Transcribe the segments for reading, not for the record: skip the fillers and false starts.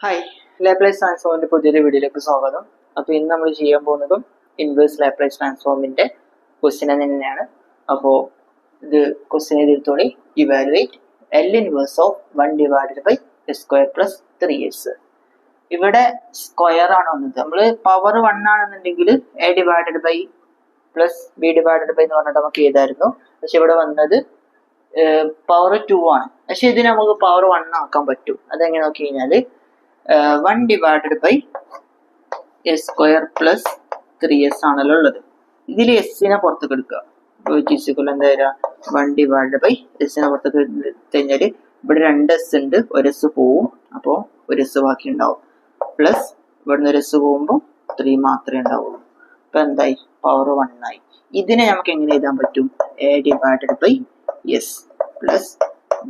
Hi, Laplace ട്രാൻസ്ഫോമിന്റെ പുതിയൊരു വീഡിയോയിലേക്ക് സ്വാഗതം. അപ്പോൾ ഇന്ന് നമ്മൾ ചെയ്യാൻ പോകുന്നതും ഇൻവേഴ്സ് ലാപ്ലേസ് ട്രാൻസ്ഫോമിന്റെ ക്വസ്റ്റ്യൻ തന്നെയാണ്. അപ്പോൾ ഇത് ക്വസ്റ്റ്യൻ എഴുതിത്തോളി. Evaluate L inverse of 1 divided by S square plus 3s. ഇവിടെ സ്ക്വയർ ആണ് വന്നത്. നമ്മൾ പവർ 1 ആണെന്നുണ്ടെങ്കിൽ A divided by plus B divided by എന്ന് പറഞ്ഞിട്ട് നമുക്ക് എഴുതായിരുന്നു. പക്ഷെ ഇവിടെ വന്നത് പവർ 2 ആണ്. പക്ഷെ ഇത് നമുക്ക് പവർ 1 ആക്കാൻ പറ്റും. അതെങ്ങനെ നോക്കി കഴിഞ്ഞാൽ 1 divided by S square plus 3s ആണല്ലോ ഉള്ളത്. ഇതിൽ എസ്സിനെ പുറത്തേക്ക് എടുക്കുക. എന്താ വരിക? 1 ഡിവൈഡഡ് ബൈ എസ്സിനെ പുറത്തേക്ക് എടുത്തു കഴിഞ്ഞാൽ ഇവിടെ 2s ഉണ്ട്, ഒരു എസ് പോവും, അപ്പോൾ ഒരു എസ് ബാക്കി ഉണ്ടാവും. പ്ലസ് ഇവിടുന്ന് ഒരു എസ് പോകുമ്പോൾ 3 മാത്രമേ ഉണ്ടാവുള്ളൂ. അപ്പൊ എന്തായി? പവർ 1 ആയി. ഇതിനെ നമുക്ക് എങ്ങനെ എഴുതാൻ പറ്റും? A divided by S plus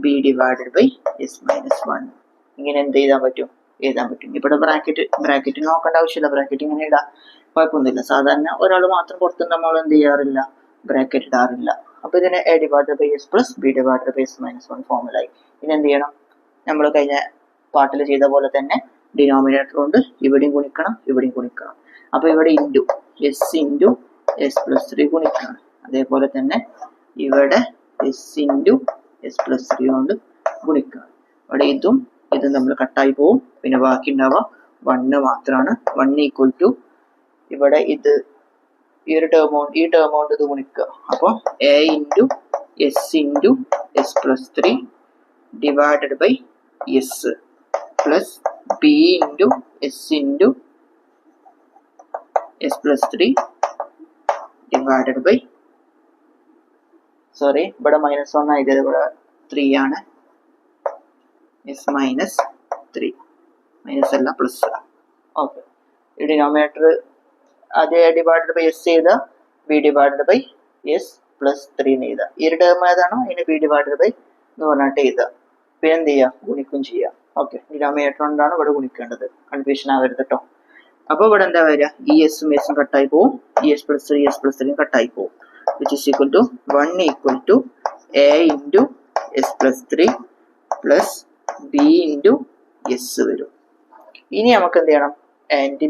B divided by S minus 1. ഇങ്ങനെ എന്ത് എഴുതാൻ പറ്റും? ഇവിടെ ബ്രാക്കറ്റ് നോക്കേണ്ട ആവശ്യമില്ല. ബ്രാക്കറ്റ് ഇങ്ങനെ ഇടാം, കുഴപ്പമൊന്നുമില്ല. സാധാരണ ഒരാൾ മാത്രം പുറത്ത് നമ്മൾ എന്ത് ചെയ്യാറില്ല? ബ്രാക്കറ്റ് ഇടാറില്ല. അപ്പൊ ഇതിനെ A divided by S plus B divided by S minus 1 ഫോമിലായി. ഇനി എന്ത് ചെയ്യണം? നമ്മൾ കഴിഞ്ഞ പാർട്ടിൽ ചെയ്ത പോലെ തന്നെ ഡിനോമിനേറ്റർ കൊണ്ട് ഇവിടെയും ഗുണിക്കണം, ഇവിടെയും ഗുണിക്കണം. അപ്പൊ ഇവിടെ ഇൻറ്റു എസ് പ്ലസ് 3 ഗുണിക്കണം. അതേപോലെ തന്നെ ഇവിടെ എസ് ഇൻറ്റു എസ് പ്ലസ് 3 കൊണ്ട് ഗുണിക്കണം. ഇവിടെ ഇതും നമ്മൾ കട്ടായി പോവും. പിന്നെ ബാക്കി ഉണ്ടാവുക 1 മാത്രമാണ്. 1 ഈക്വൽ ടു ഇവിടെ ഇത് ഈ ടേം കൊണ്ട് ഇത് ഗുണിക്കുക. അപ്പോൾ A into S plus 3 divided by S plus B into S plus 3 divided by ഇവിടെ -1 ആയത് ഇവിടെ 3 ആണ്. എസ് മൈനസ് 3 മൈനസ് അല്ല പ്ലസ്. ഓക്കെ, ഈ ഡിനോമിനേറ്റർ ആദ്യം എ ഡിവൈഡഡ് ബൈ എസ് ചെയ്ത B divided by S plus 3 എന്ന് എഴുതുക. ഈ ഒരു ടേം ഏതാണോ അതിന് ബി ഡിവൈഡഡ് ബൈ എന്ന് പറഞ്ഞിട്ട് എഴുതുക. പിന്നെ എന്ത് ചെയ്യുക? ഗുണിക്കും ചെയ്യുക. ഓക്കെ, ഡിനോമിനേറ്റർ കൊണ്ടാണ് ഇവിടെ ഗുണിക്കേണ്ടത്. കൺഫ്യൂഷൻ ആവരുത് കേട്ടോ. അപ്പോൾ ഇവിടെ എന്താ വരിക? ഈ എസും എസും കട്ടായി പോവും, ഈ എസ് പ്ലസ് 3 കട്ടായി പോവും. Which is equal to 1 equal to A into S plus 3 plus B into S വരും. ഇനി നമുക്ക് എന്ത് ചെയ്യണം? എന്റെ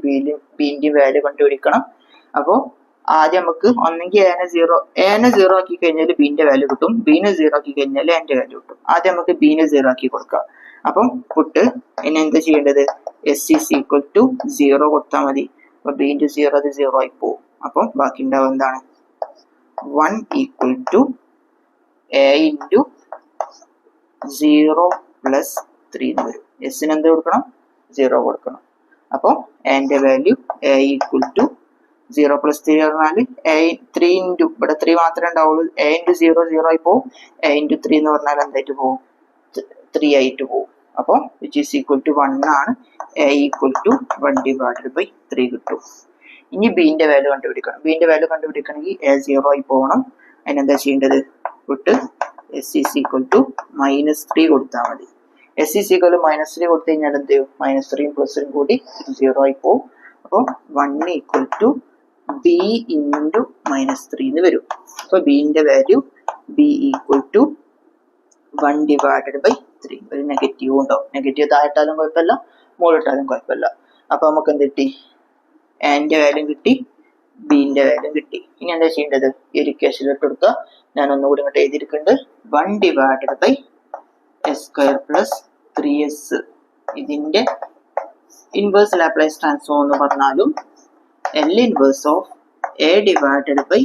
ബിന്റെ വാല്യൂ കണ്ടുപിടിക്കണം. അപ്പോൾ ആദ്യം നമുക്ക് ഒന്നെങ്കിൽ എനെ സീറോ ആക്കി കഴിഞ്ഞാൽ ബിന്റെ വാല്യൂ കിട്ടും, ബിനെ 0 ആക്കി കഴിഞ്ഞാൽ എന്റെ വാല്യൂ കിട്ടും. ആദ്യം നമുക്ക് ബിനെ 0 ആക്കി കൊടുക്കാം. അപ്പം പുട്ട് ഇനി എന്താ ചെയ്യേണ്ടത്? എസ് ഈസ് ഈക്വൽ ടു 0 കൊടുത്താൽ മതി. അപ്പൊ ബി ഇൻറ്റു 0 അത് 0 ആയി പോകും. അപ്പം ബാക്കി ഉണ്ടാവും എന്താണ്? 1 equal to A into 0 plus 3 എന്ന് വരും. എസിന് എന്ത് കൊടുക്കണം? 0 കൊടുക്കണം. അപ്പോൾ എന്റെ value A equal to 0 plus 3 പറഞ്ഞാൽ 3 ഇൻറ്റു ഇവിടെ 3 മാത്രമേ ഉണ്ടാവുള്ളൂ. എ ഇൻറ്റു 0 ആയി പോകും. എ ഇൻറ്റു 3 എന്ന് പറഞ്ഞാൽ എന്തായിട്ട് പോകും? 3 ആയിട്ട് പോകും. അപ്പോൾ വിച്ച് ഈസ് ഈക്വൽ ടു 1 ആണ്. A equal to 1 divided by 3 കിട്ടും. ഇനി ബിന്റെ വാല്യൂ കണ്ടുപിടിക്കണം. ബിന്റെ വാല്യൂ കണ്ടുപിടിക്കണമെങ്കിൽ എ 0 ആയി പോകണം. അതിനെന്താ ചെയ്യേണ്ടത്? വിട്ട് എസ് ഈസ് ഈക്വൽ ടു -3 കൊടുത്താൽ മതി. എസ് ഈസ് ഈക്വൽ ടു -3 കൊടുത്തു കഴിഞ്ഞാൽ എന്ത് ചെയ്യും? -3 പ്ലസും കൂടി 0 ആയി പോകും. അപ്പോൾ 1 ഈക്വൽ ടു ബി ഇൻറ്റു -3 എന്ന് വരും. അപ്പോൾ ബിന്റെ value B equal to 1 divided by 3. ഒരു നെഗറ്റീവ് ഉണ്ടാവും. നെഗറ്റീവ് താഴെട്ടാലും കുഴപ്പമില്ല, മുകളിട്ടാലും കുഴപ്പമില്ല. അപ്പൊ നമുക്ക് എന്ത് കിട്ടി? എന്റെ വാല്യൂ കിട്ടി, ബിന്റെ വാല്യൂ കിട്ടി. ഇനി എന്താ ചെയ്യേണ്ടത്? ഈ ഇക്വേഷൻ ഇട്ട് കൊടുക്കുക. ഞാൻ ഒന്നുകൂടി ഇങ്ങോട്ട് എഴുതിയിരിക്കുന്നുണ്ട്. 1 divided by S square plus 3s. ഇതിന്റെ ഇൻവേഴ്സ് ലാപ്ലേസ് ട്രാൻസ്ഫോം എന്ന് പറഞ്ഞാലും L inverse of A divided by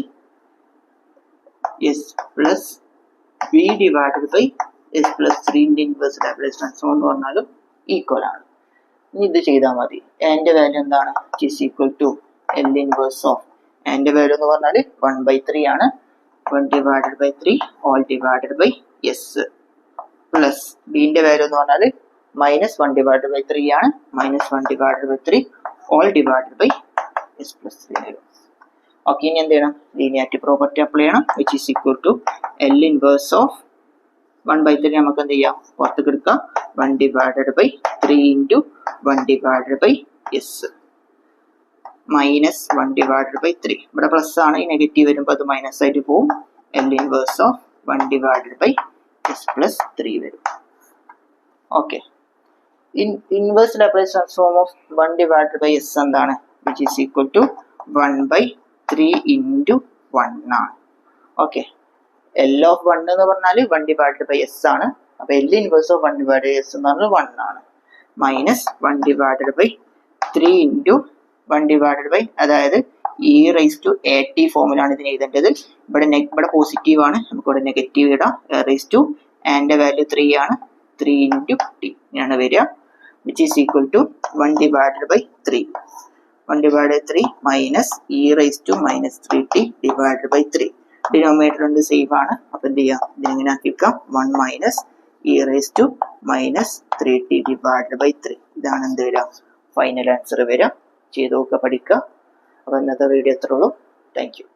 S plus B divided by S plus 3 inverse Laplace transform എന്ന് പറഞ്ഞാലും ഈക്വൽ ആണ്. ഇനി ഇത് ചെയ്താൽ മതി. എന്റെ വാല്യൂ എന്താണ്? Is equal to L inverse of എന്റെ വാല്യൂ എന്ന് പറഞ്ഞാൽ 1/3 ആണ്. 1 divided by 3 whole divided by S plus ബിന്റെ വാല്യൂ എന്ന് പറഞ്ഞാൽ -1 ഡിവൈഡഡ് ബൈ 3 ആണ്. -1 divided by 3 whole divided by S plus 3 വരും. ഓക്കെ, ഇനി എന്ത് ചെയ്യണം? ലീനിയാരിറ്റി പ്രോപ്പർട്ടി അപ്ലൈ ചെയ്യണം. Which is equal to L inverse of 1/3 നമുക്ക് എന്ത് ചെയ്യാം? പുറത്തേക്ക് എടുക്കാം. 1 divided by 3 into 1 divided by S -1 divided by 3. ഇവിടെ പ്ലസ് ആണ്, ഈ നെഗറ്റീവ് വരുമ്പോൾ അത് മൈനസ് ആയിട്ട് പോകും. L inverse of 1 divided by S plus 3 വരും. Okay, inverse Laplace transform of 1 divided by S എന്താണ്? Which is equal to 1/3 into 1 ആണ്. ഓക്കെ, എൽ ഓഫ് 1 എന്ന് പറഞ്ഞാൽ 1 ഡിവൈഡഡ് ബൈ എസ് ആണ്. അപ്പൊ L inverse of 1 divided by S എന്ന് പറഞ്ഞാൽ 1 ആണ്. Minus 1 divided by 3 into 1 divided by, അതായത് E raise to A T ഫോമിലാണ് ഇതിന് എഴുതേണ്ടത്. ഇവിടെ പോസിറ്റീവ് ആണ്, നമുക്ക് ഇവിടെ നെഗറ്റീവ് ഇടാം. റൈസ് ടു ആൻഡ് വാല്യൂ 3 ആണ്. 3 ഇൻറ്റു ടി ഇങ്ങനെയാണ് വരിക. Which is equal to 1 divided by 3. 1 divided 3 minus E raise to minus 3t divided by 3. Denominator കൊണ്ട് സെയിം ആണ്. അപ്പൊ എന്ത് ചെയ്യാം, ഇതിനെങ്ങനെ ആക്കിക്കാം? 1 minus E raise to minus 3t divided by 3. ഇതാണ് എന്ത് വരിക? ഫൈനൽ ആൻസർ വരിക. ചെയ്ത് നോക്കുക, പഠിക്കുക. അപ്പൊ ഇന്നത്തെ വീഡിയോ എത്ര ഉള്ളൂ. Thank you.